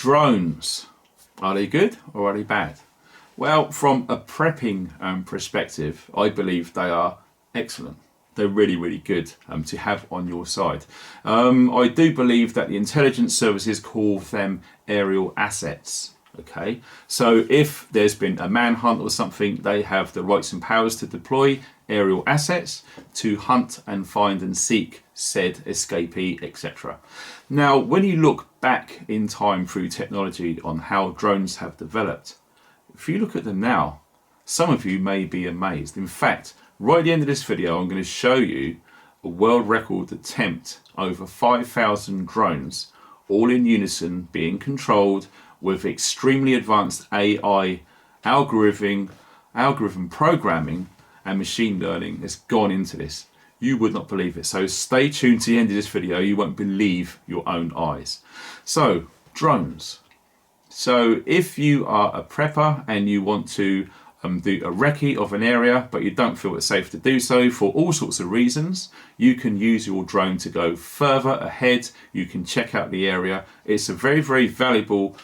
Drones, are they good or are they bad? Well, from a prepping perspective, I believe they are excellent. They're really, really good to have on your side. I do believe that the intelligence services call them aerial assets. Okay, so if there's been a manhunt or something, they have the rights and powers to deploy aerial assets to hunt and find and seek said escapee, etc. Now, when you look back in time through technology on how drones have developed, if you look at them now, some of you may be amazed. In fact, right at the end of this video, I'm going to show you a world record attempt over 5,000 drones, all in unison, being controlled with extremely advanced AI algorithm programming and machine learning has gone into this. You would not believe it. So stay tuned to the end of this video. You won't believe your own eyes. So, drones. So if you are a prepper and you want to do a recce of an area, but you don't feel it's safe to do so for all sorts of reasons, you can use your drone to go further ahead. You can check out the area. It's a very, very valuable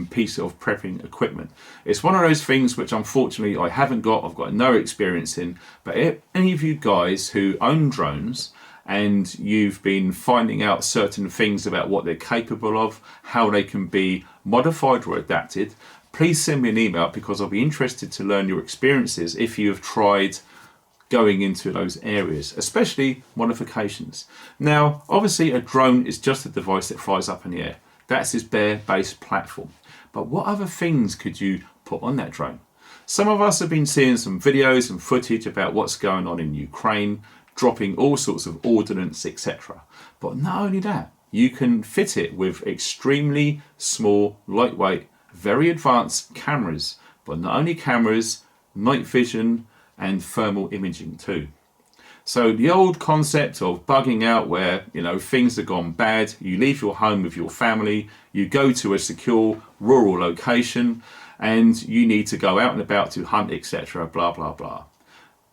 piece of prepping equipment. It's one of those things which unfortunately I haven't got, I've got no experience in, but if any of you guys who own drones and you've been finding out certain things about what they're capable of, how they can be modified or adapted, please send me an email, because I'll be interested to learn your experiences if you have tried going into those areas, especially modifications. Now, obviously a drone is just a device that flies up in the air. That's its bare base platform. But what other things could you put on that drone? Some of us have been seeing some videos and footage about what's going on in Ukraine, dropping all sorts of ordnance, etc. But not only that, you can fit it with extremely small, lightweight, very advanced cameras, but not only cameras, night vision and thermal imaging too. So the old concept of bugging out where, things have gone bad, you leave your home with your family, you go to a secure rural location and you need to go out and about to hunt, etc., blah, blah, blah.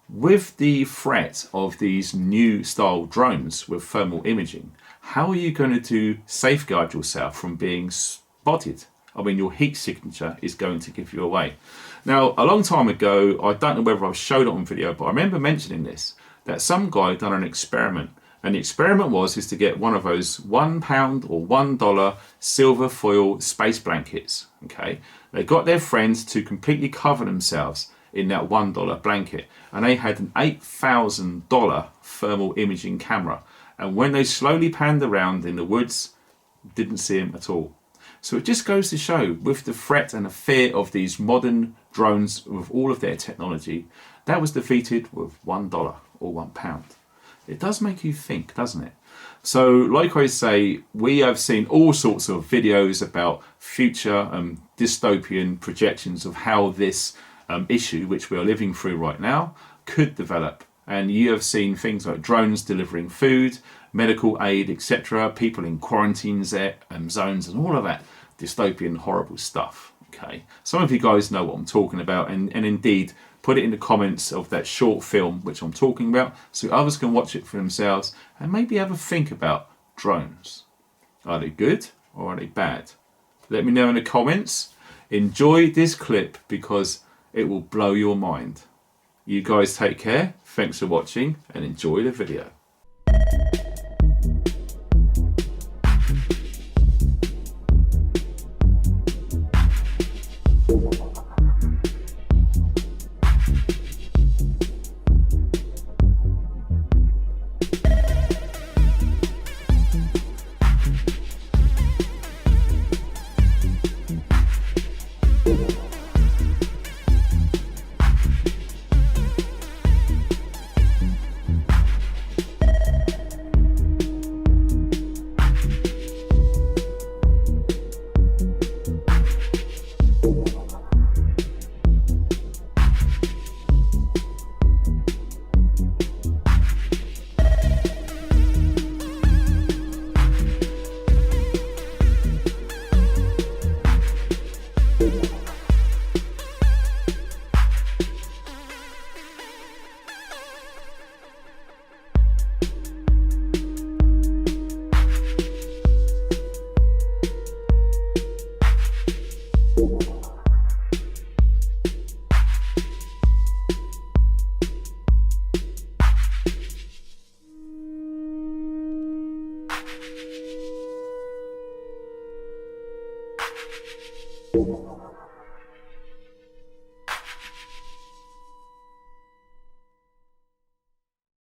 With the threat of these new style drones with thermal imaging, how are you going to safeguard yourself from being spotted? I mean, your heat signature is going to give you away. Now, a long time ago, I don't know whether I've showed it on video, but I remember mentioning this, that some guy done an experiment. And the experiment is to get one of those £1 or $1 silver foil space blankets. Okay, they got their friends to completely cover themselves in that $1 blanket. And they had an $8,000 thermal imaging camera. And when they slowly panned around in the woods, didn't see him at all. So it just goes to show, with the threat and the fear of these modern drones with all of their technology, that was defeated with $1 or £1. It does make you think, doesn't it? So like I say, we have seen all sorts of videos about future dystopian projections of how this issue, which we are living through right now, could develop. And you have seen things like drones delivering food, medical aid, etc., people in quarantine zones and all of that dystopian horrible stuff. Okay, some of you guys know what I'm talking about, and indeed put it in the comments of that short film which I'm talking about so others can watch it for themselves and maybe have a think about drones. Are they good or are they bad? Let me know in the comments. Enjoy this clip because it will blow your mind. You guys take care, thanks for watching and enjoy the video.